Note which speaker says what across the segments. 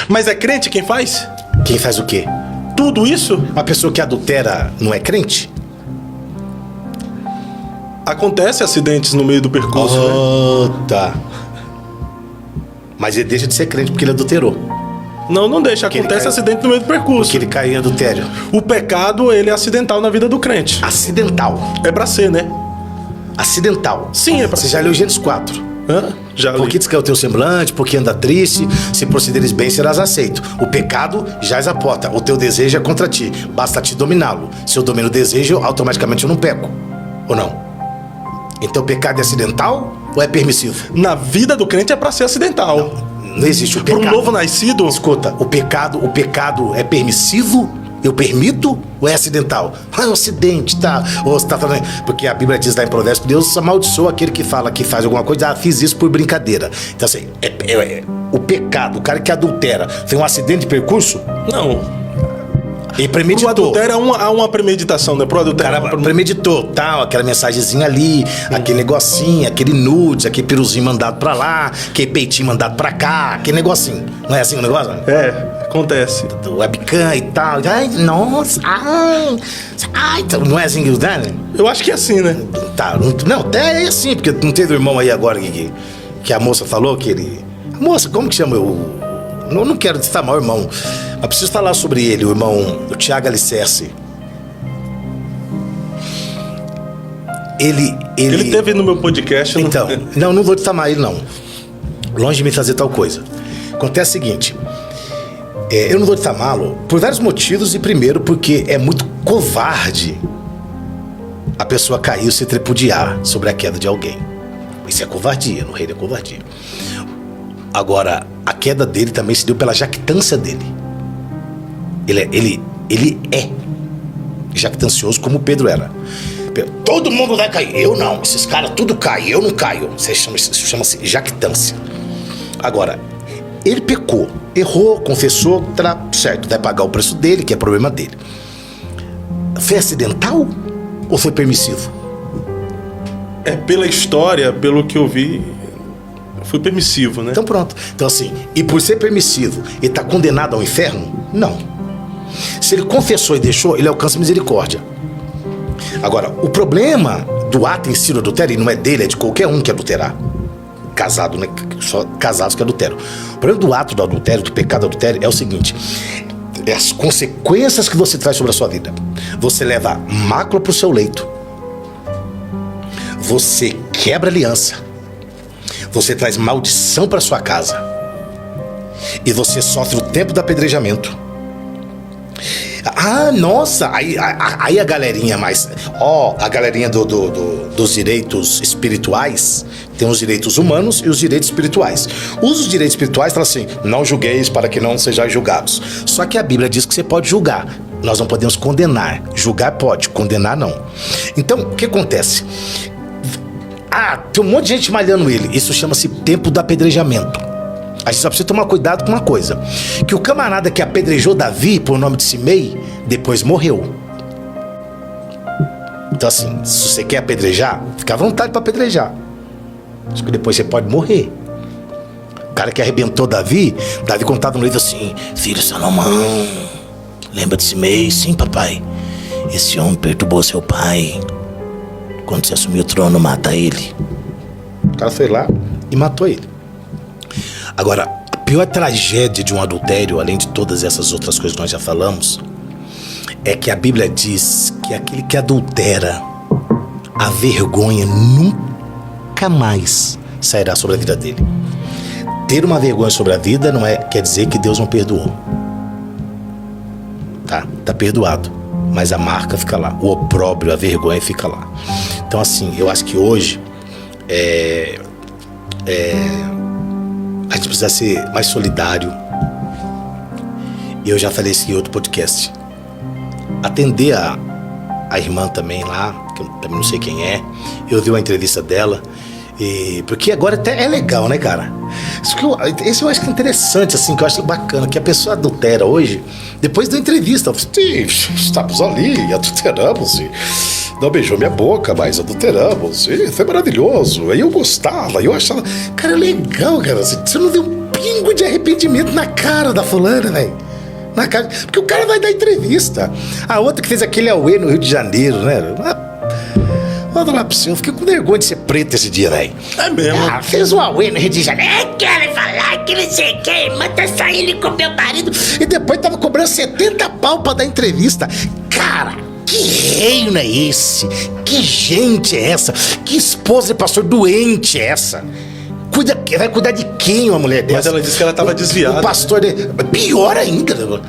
Speaker 1: Mas é crente quem faz?
Speaker 2: Quem faz o quê?
Speaker 1: Tudo isso?
Speaker 2: Uma pessoa que adultera não é crente?
Speaker 1: Acontece acidentes no meio do percurso, né?
Speaker 2: Tá. Mas ele deixa de ser crente porque ele adulterou.
Speaker 1: Não deixa. Acontece acidente no meio do percurso.
Speaker 2: Porque ele caiu em adultério.
Speaker 1: O pecado, ele é acidental na vida do crente.
Speaker 2: Acidental.
Speaker 1: É pra ser, né?
Speaker 2: Acidental.
Speaker 1: Sim, é pra ser.
Speaker 2: Você já leu Gênesis 4.
Speaker 1: Já li.
Speaker 2: Porque descaiu o teu semblante, porque anda triste, se procederes bem, serás aceito. O pecado jaz à porta, o teu desejo é contra ti, basta te dominá-lo. Se eu domino o desejo, automaticamente eu não peco. Ou não? Então o pecado é acidental ou é permissivo?
Speaker 1: Na vida do crente é pra ser acidental.
Speaker 2: Não existe o pecado.
Speaker 1: Para um novo nascido...
Speaker 2: Escuta, o pecado é permissivo? Eu permito ou é acidental? É um acidente, tá? Ou você tá falando... Porque a Bíblia diz lá em Provérbios que Deus amaldiçoa aquele que fala que faz alguma coisa. Fiz isso por brincadeira. Então assim, o pecado, o cara que adultera, tem um acidente de percurso?
Speaker 1: Não.
Speaker 2: Ele premeditou.
Speaker 1: O adultério há uma premeditação, né? Pro adultério.
Speaker 2: O cara premeditou, tal, aquela mensagenzinha ali, aquele negocinho, aquele nudes, aquele piruzinho mandado pra lá, aquele peitinho mandado pra cá, aquele negocinho. Não é assim o negócio?
Speaker 1: É, acontece.
Speaker 2: Do webcam e tal. Ai, nossa, ai, não é assim que dá, né?
Speaker 1: Eu acho que é assim, né?
Speaker 2: Tá, não, até é assim, porque não teve o irmão aí agora que a moça falou que ele... A moça, como que chama? Eu não quero difamar o irmão, mas preciso falar sobre ele, o irmão, o Tiago Alicerce. Ele
Speaker 1: teve no meu podcast.
Speaker 2: Então, não vou difamar ele, não. Longe de me fazer tal coisa. Acontece o seguinte, eu não vou difamá-lo por vários motivos, e primeiro porque é muito covarde a pessoa cair e se tripudiar sobre a queda de alguém. Isso é covardia, no reino é covardia. Agora, a queda dele também se deu pela jactância dele. Ele é jactancioso como Pedro era. Todo mundo vai cair, eu não. Esses caras tudo caem, eu não caio. Isso chama-se jactância. Agora, ele pecou, errou, confessou, tá certo, vai pagar o preço dele, que é problema dele. Foi acidental ou foi permissivo?
Speaker 1: Pela história, pelo que eu vi, foi permissivo, né?
Speaker 2: Então pronto. Então assim, e por ser permissivo, ele está condenado ao inferno? Não. Se ele confessou e deixou, ele alcança misericórdia. Agora, o problema do ato em si do adultério, e não é dele, é de qualquer um que adulterar. Casado, né? Só casados que adulteram. O problema do ato do adultério, do pecado do adultério, é o seguinte: é as consequências que você traz sobre a sua vida. Você leva mácula pro seu leito. Você quebra aliança. Você traz maldição para sua casa. E você sofre o tempo do apedrejamento. Ah, nossa, aí a galerinha mais... a galerinha dos direitos espirituais, tem os direitos humanos e os direitos espirituais. Os direitos espirituais falam assim: não julgueis para que não sejais julgados. Só que a Bíblia diz que você pode julgar. Nós não podemos condenar. Julgar pode, condenar não. Então, o que acontece? Tem um monte de gente malhando ele. Isso chama-se tempo do apedrejamento. A gente só precisa tomar cuidado com uma coisa: que o camarada que apedrejou Davi por nome de Simei, depois morreu. Então assim, se você quer apedrejar, fica à vontade para apedrejar. Só que depois você pode morrer. O cara que arrebentou Davi contava no livro assim: filho Salomão, lembra de Simei? Sim, papai. Esse homem perturbou seu pai. Quando você assumiu o trono, mata ele. O cara foi lá e matou ele. Agora, a pior tragédia de um adultério, além de todas essas outras coisas que nós já falamos, é que a Bíblia diz que aquele que adultera, a vergonha nunca mais sairá sobre a vida dele. Ter uma vergonha sobre a vida não quer dizer que Deus não perdoou. Tá perdoado, mas a marca fica lá, o opróbrio, a vergonha fica lá. Então assim, eu acho que hoje a gente precisa ser mais solidário. E eu já falei isso em outro podcast. Atender a irmã também lá, que eu também não sei quem é. Eu vi uma entrevista dela. Porque agora até é legal, né, cara? Esse eu acho que é interessante, assim, que eu acho bacana, que a pessoa adultera hoje, depois da entrevista. Estamos ali, adulteramos e não beijou minha boca, mas adulteramos. E foi maravilhoso. Aí eu gostava, eu achava... Cara, é legal, cara. Você não vê um pingo de arrependimento na cara da fulana, velho. Na cara. Porque o cara vai dar entrevista. A outra que fez aquele auê no Rio de Janeiro, né? Vou lá pro senhor, eu fiquei com vergonha de ser preto esse dia, velho.
Speaker 1: É mesmo?
Speaker 2: Fez um auê no Rio de Janeiro. Quero falar que não sei quem, manda sair ele com meu marido. E depois tava cobrando 70 pau pra dar entrevista. Cara, que reino é esse? Que gente é essa? Que esposa de pastor doente é essa? Vai cuidar de quem uma mulher dessa?
Speaker 1: Mas ela disse que ela tava desviada.
Speaker 2: O pastor... Pior ainda.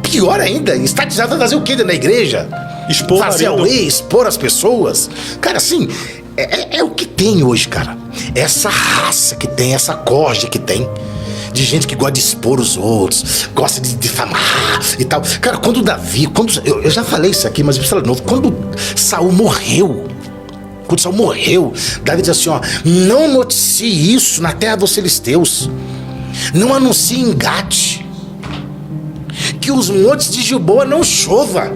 Speaker 2: Pior ainda. Estatizada vai fazer o quê na igreja?
Speaker 1: Expor
Speaker 2: fazer auê, expor as pessoas. Cara, assim, é o que tem hoje, cara. Essa raça que tem, essa corja que tem. De gente que gosta de expor os outros, gosta de difamar e tal. Cara, quando Davi, eu já falei isso aqui, mas eu preciso falar de novo. Quando Saul morreu, Davi disse assim, ó: não noticie isso na terra dos filisteus. Não anuncie em Gate que os montes de Gilboa não chova,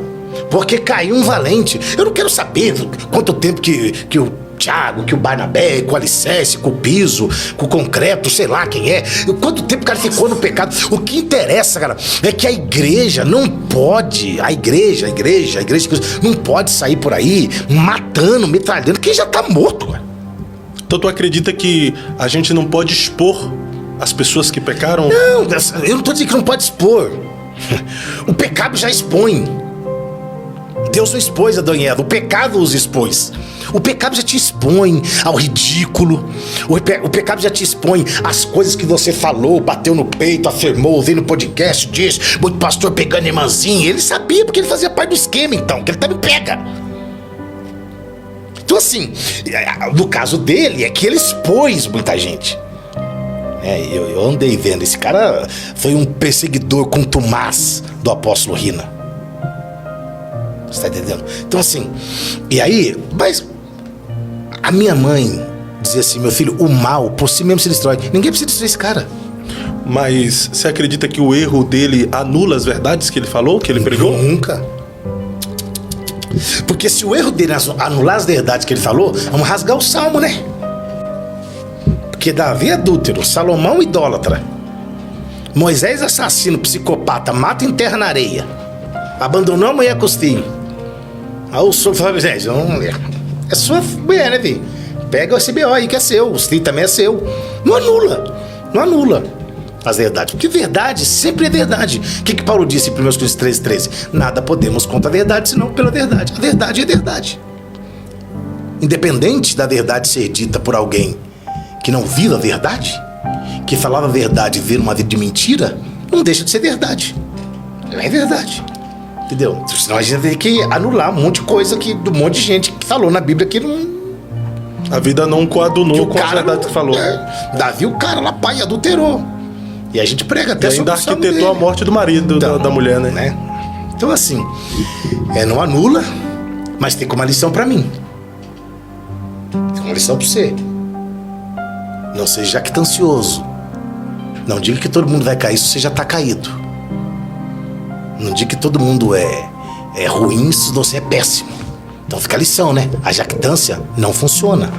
Speaker 2: porque caiu um valente. Eu não quero saber quanto tempo que o Tiago, que o Barnabé, com o alicerce, com o piso, com o concreto, sei lá quem é. Quanto tempo o cara ficou no pecado. O que interessa, cara, é que a igreja não pode, a igreja não pode sair por aí matando, metralhando quem já tá morto, cara.
Speaker 1: Então tu acredita que a gente não pode expor as pessoas que pecaram?
Speaker 2: Não, eu não tô dizendo que não pode expor. O pecado já expõe. Deus não expôs Adão e Eva, o pecado os expôs. O pecado já te expõe ao ridículo. O pecado já te expõe às coisas que você falou, bateu no peito, afirmou, ouviu no podcast, disse, muito pastor pegando irmãzinha. Ele sabia porque ele fazia parte do esquema, então, que ele também pega. Então, assim, no caso dele, é que ele expôs muita gente. Eu andei vendo, esse cara foi um perseguidor contumaz do apóstolo Rina. Você tá entendendo? Então, assim, e aí, mas a minha mãe dizia assim: meu filho, o mal por si mesmo se destrói. Ninguém precisa destruir esse cara.
Speaker 1: Mas você acredita que o erro dele anula as verdades que ele falou, que ele pregou?
Speaker 2: Nunca. Porque se o erro dele anular as verdades que ele falou, vamos rasgar o salmo, né? Porque Davi é adúltero, Salomão idólatra, Moisés assassino, psicopata, mata e enterra na areia, abandonou a mulher com os filhos. Aí o senhor fala: é sua mulher, né, filho? Pega o SBO aí que é seu, os filhos também é seu. Não anula as verdades, porque verdade sempre é verdade. O que Paulo disse em 1 Coríntios 13:13? Nada podemos contra a verdade, senão pela verdade. A verdade é verdade. Independente da verdade ser dita por alguém que não vive a verdade, que falava a verdade e vive uma vida de mentira, não deixa de ser verdade. Não é verdade. Entendeu? Senão a gente tem que anular um monte de coisa do monte de gente que falou na Bíblia que não...
Speaker 1: A vida não coadunou com a verdade que falou.
Speaker 2: Davi, o cara lá, pai, adulterou. E a gente prega até sobre
Speaker 1: isso. E ainda arquitetou a morte do marido, então, da mulher, né?
Speaker 2: Então, assim, não anula, mas tem como uma lição pra mim. Tem uma lição pra você. Não seja jactancioso. Não diga que todo mundo vai cair se você já tá caído. Não diga que todo mundo é ruim se você é péssimo. Então fica a lição, né? A jactância não funciona.